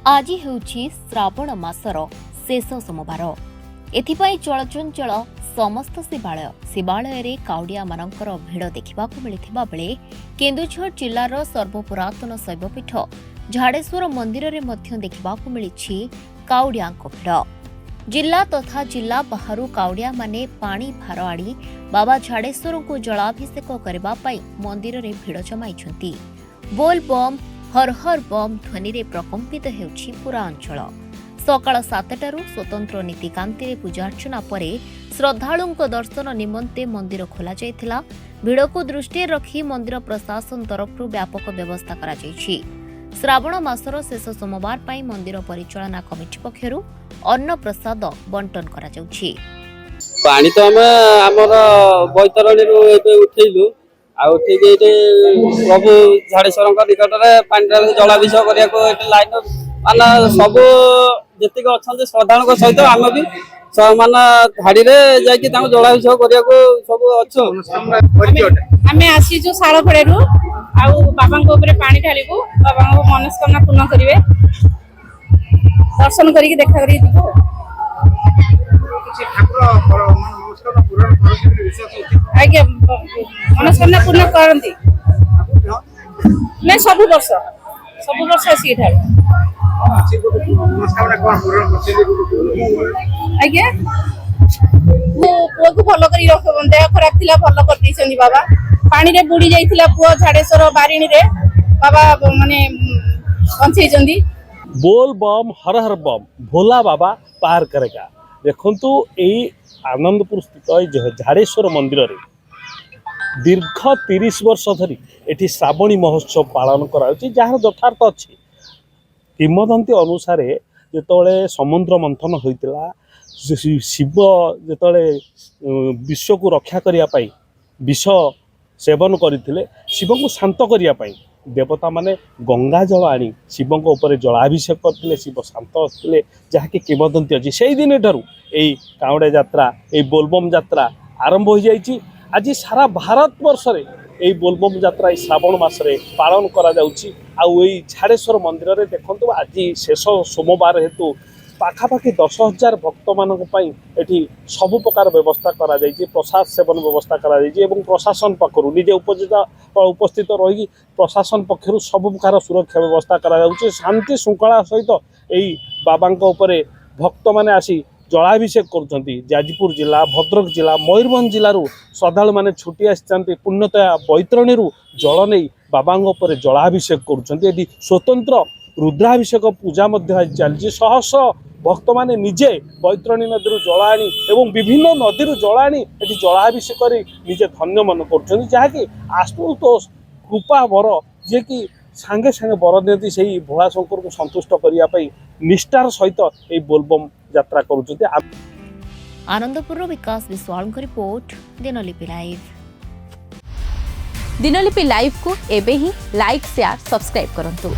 आज ହେଉଛି ଶ୍ରାବଣ ମାସର ଶେଷ ସୋମବାର। ଏଥିପାଇଁ ଚଳଚଞ୍ଚଳ ସମସ୍ତ ଶିବାଳୟରେ କାଉଡ଼ିଆମାନଙ୍କର ଭିଡ଼ ଦେଖିବାକୁ ମିଳିଥିବା ବେଳେ କେନ୍ଦୁଝର ଜିଲ୍ଲାର ସର୍ବପୁରାତନ ଶୈବପୀଠ ଝାଡ଼େଶ୍ୱର ମନ୍ଦିରରେ ମଧ୍ୟ ଦେଖିବାକୁ ମିଳିଛି କାଉଡ଼ିଆଙ୍କ ଭିଡ଼। ଜିଲ୍ଲା ତଥା ଜିଲ୍ଲା ବାହାରୁ କାଉଡ଼ିଆମାନେ ପାଣି ଭାର ଆଣି ବାବା ଝାଡ଼େଶ୍ୱରଙ୍କୁ ଜଳାଭିଷେକ କରିବା ପାଇଁ ମନ୍ଦିରରେ ଭିଡ଼ ଜମାଇଛନ୍ତି। ବୋଲ୍ ବମ୍ ହର ହର ବମ୍ ଧ୍ୱନିରେ ପ୍ରକମ୍ପିତ ହେଉଛି ପୁରା ଅଞ୍ଚଳ। ସକାଳ 7ଟାରୁ ସ୍ୱତନ୍ତ୍ର ନୀତିକାନ୍ତିରେ ପୂଜାର୍ଚ୍ଚନା ପରେ ଶ୍ରଦ୍ଧାଳୁଙ୍କ ଦର୍ଶନ ନିମନ୍ତେ ମନ୍ଦିର ଖୋଲାଯାଇଥିଲା। ଭିଡ଼କୁ ଦୃଷ୍ଟିରେ ରଖି ମନ୍ଦିର ପ୍ରଶାସନ ତରଫରୁ ବ୍ୟାପକ ବ୍ୟବସ୍ଥା କରାଯାଇଛି। ଶ୍ରାବଣ ମାସର ଶେଷ ସୋମବାର ପାଇଁ ମନ୍ଦିର ପରିଚାଳନା କମିଟି ପକ୍ଷରୁ ଅନ୍ନ ପ୍ରସାଦ ବଣ୍ଟନ କରାଯାଉଛି। ପାଣି ତ ଆମେ ଆମର ବୈତରଣୀରୁ ଏବେ ଉଠେଇଲୁ ଆଉ ଠିକ ଏଇଠି ପ୍ରଭୁ ଝାଡ଼େଶ୍ୱରଙ୍କ ନିକଟରେ ପାଣିଟା ଜଳାଭିଷେକ କରିବାକୁ ଏଠି ଲାଇନ ମାନେ ସବୁ ଯେତିକି ଅଛନ୍ତି ଶ୍ରଦ୍ଧାଳୁଙ୍କ ସହିତ ଆମେ ବି ମାନେ ଧାଡିରେ ଯାଇକି ତାଙ୍କୁ ଜଳାଭିଷେକ କରିବାକୁ ସବୁ ଅଛୁ। ଆମେ ଆସିଛୁ ଶାଳପଡାରୁ ଆଉ ବାବାଙ୍କ ଉପରେ ପାଣି ଢାଳିବୁ। ବାବାଙ୍କ ମନସ୍କାମନା ପୂର୍ଣ୍ଣ କରିବେ, ଦର୍ଶନ କରିକି ଦେଖା କରିକି ଯିବୁ। ଆଜ୍ଞା, ମନସ୍କାମନା ପୂର୍ଣ୍ଣ କରନ୍ତି। ନାଇଁ ସବୁ ବର୍ଷ ଆସିକି ଠାରୁ। ଆଜ୍ଞା, ମୋ ପୁଅକୁ ଭଲ କରି ଦେହ ଖରାପ ଥିଲା, ଭଲ କରିଦେଇଛନ୍ତି ବାବା। ପାଣିରେ ବୁଡି ଯାଇଥିଲା ପୁଅ ଝାଡେଶ୍ୱର ବାରିଣୀରେ, ବାବା ମାନେ ବଞ୍ଚେଇଛନ୍ତି। बोल बम हर हर बम भोला बाबा पार करेगा। देखंतु एई आनंदपुर स्थित झाड़ेश्वर मंदिर रे दीर्घ 30 वर्ष धरी एठी श्रावणी महोत्सव पालन कराउछि, जार यथार्थ अछि। किंवदंती अनुसार जेतोले समुद्र मंथन होइतिला, शिव जेतोले विश्व को रक्षा करिया पई विष सेवन करथिले, शिव को शांत करिया पई देवता माने गंगा जल आनी शिव उपर जलाभिषेक करथिले। शिव शांत आसथिले, जहाँकि किंवदंती अछि। सेई दिन ठारू एई कावड़े यात्रा, एई बोलबम यात्रा आरंभ हो जाइछि। आज सारा भारत वर्ष रे एई बोलबम यात्रा श्रावण मास रे पालन करा जाउछि। आउ एई झाड़ेश्वर मंदिर रे देखंतु आज शेष सोमवार हेतु पाखापाखि 10,000 भक्त मानक पई एठी सब प्रकार व्यवस्था करा जाइछि। प्रसाद सेवन व्यवस्था करा जाइछि एवं प्रशासन पक्षरु निजे उपस्थित रही प्रशासन पक्षरु सब प्रकार सुरक्षा व्यवस्था करा जाउछि। शांति श्रृंखला सहित एई बाबांक उपरे भक्त माने आसी जलाभिषेक करुछंती। जाजपुर जिला, भद्रक जिला, मयूरभंज जिलू श्रद्धालु माने छुटी आसिछंती। पुण्यतया बैतरणीरू जल नहीं बाबांक उपरे जलाभिषेक करुछंती। एठी स्वतंत्र रुद्राभिषेक पूजा मध्य चलछि। शह शह भक्त माने निजे बैतरणी नदी जल आनी एवं विभिन्न नदी जल आनी एठी जलाभिषेक करी निजे धन्य मन करुछंती, जहाँकि आशुतोष कृपा वर जे कि सांगे सांगे बर दियंती सेही भोला शंकर को संतुष्ट करिया पई निष्ठार सहित ए बोलबम यात्रा करुछंती। आनंदपुर विकास विश्वाल को report, Dinalipi live. Dinalipi live को एबे ही लाइक शेयर सब्सक्राइब करंतु।